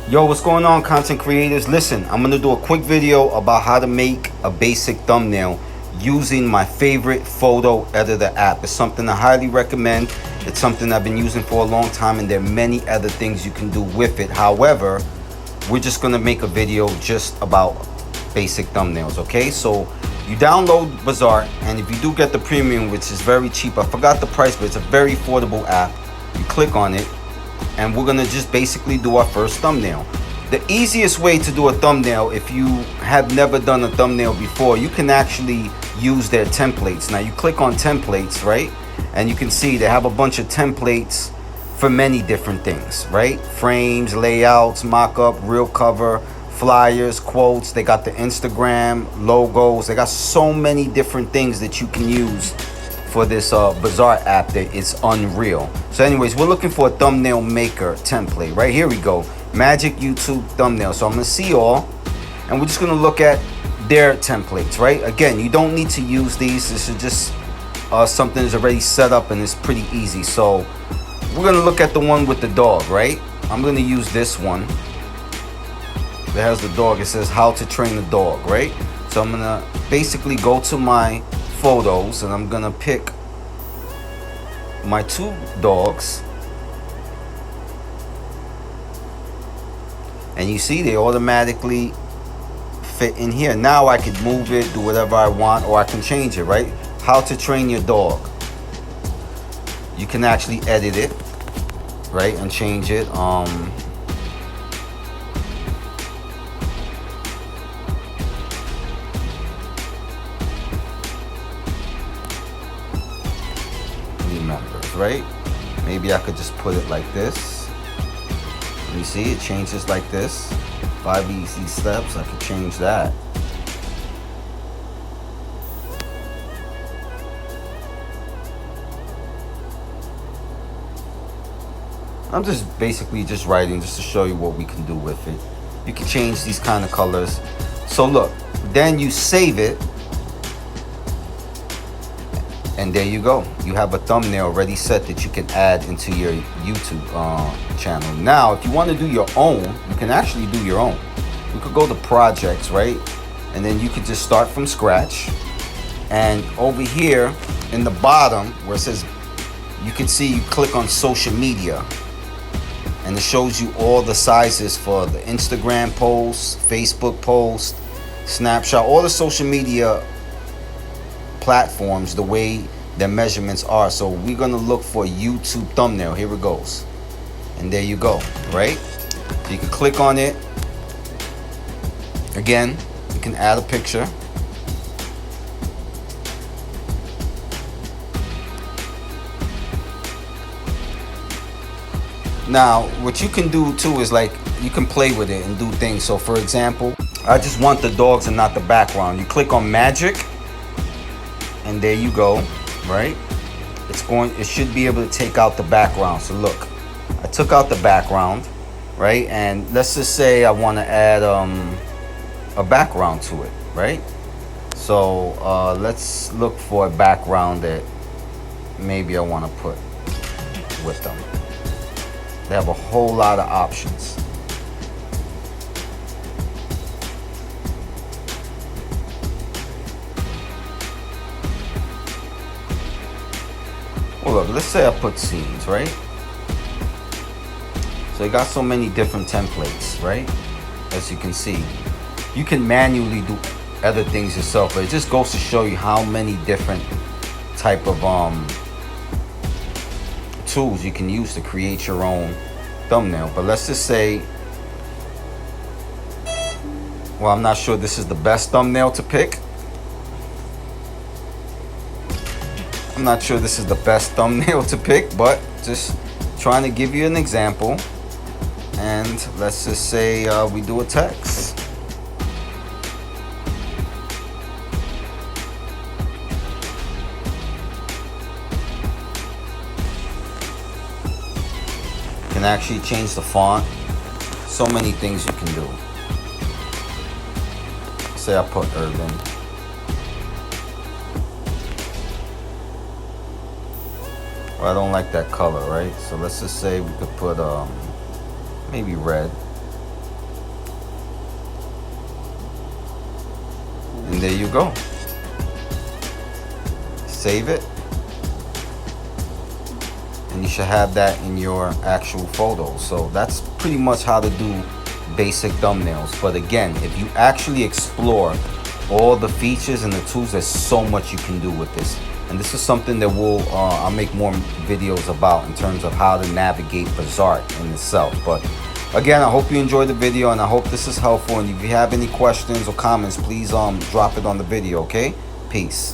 Yo, what's going on, content creators? Listen, I'm gonna do a quick video about how to make a basic thumbnail using my favorite photo editor app. It's something I highly recommend. It's something I've been using for a long time, and there are many other things you can do with it. However, we're just gonna make a video just about basic thumbnails, okay? So you download Bazaart, and if you do get the premium, which is very cheap, I forgot the price, but it's a very affordable app. You click on it, and we're gonna just basically do our first thumbnail. The easiest way to do a thumbnail, if you have never done a thumbnail before, you can actually use their templates. Now you click on templates, right? And you can see they have a bunch of templates for many different things, right? Frames, layouts, mock-up, real cover, flyers, quotes. They got the Instagram logos. They got so many different things that you can use for this Bazaart app that it's unreal. So anyways, we're looking for a thumbnail maker template. Right here we go, Magic YouTube thumbnail. So I'm gonna see all, and we're just gonna look at their templates, right? Again, you don't need to use these. This is just something that's already set up, and it's pretty easy. So we're gonna look at the one with the dog, right? I'm gonna use this one that has the dog. It says how to train a dog, right? So I'm gonna basically go to my photos, and I'm gonna pick my two dogs, and you see they automatically fit in here. Now I can move it, do whatever I want, or I can change it, right? How to train your dog. You can actually edit it, right, and change it. Members, right? Maybe I could just put it like this. You see it changes like this. 5 easy steps. I could change that. I'm just basically just writing just to show you what we can do with it. You can change these kind of colors. So look, then you save it, and there you go. You have a thumbnail already set that you can add into your YouTube channel. Now, if you want to do your own, you can actually do your own. You could go to projects, right? And then you could just start from scratch. And over here in the bottom where it says, you can see you click on social media, and it shows you all the sizes for the Instagram posts, Facebook posts, Snapchat, all the social media platforms, the way their measurements are. So we're gonna look for YouTube thumbnail. Here it goes, and there you go, right? So you can click on it. Again, you can add a picture. Now what you can do too is, like, you can play with it and do things. So for example, I just want the dogs and not the background. You click on magic, and there you go, right? It should be able to take out the background. So look, I took out the background, right? And let's just say I want to add a background to it, right? So let's look for a background that maybe I want to put with them. They have a whole lot of options. Well, look, let's say I put scenes, right? So you got so many different templates, right? As you can see, you can manually do other things yourself, but it just goes to show you how many different type of tools you can use to create your own thumbnail. But let's just say, well, I'm not sure this is the best thumbnail to pick. I'm not sure this is the best thumbnail to pick, but just trying to give you an example. And let's just say we do a text. You can actually change the font. So many things you can do. Say I put urban. Well, I don't like that color, right? So let's just say we could put maybe red. And there you go. Save it. And you should have that in your actual photos. So that's pretty much how to do basic thumbnails. But again, if you actually explore all the features and the tools, there's so much you can do with this. And this is something that I'll make more videos about in terms of how to navigate Bazaart in itself. But again, I hope you enjoyed the video, and I hope this is helpful. And if you have any questions or comments, please drop it on the video, okay? Peace.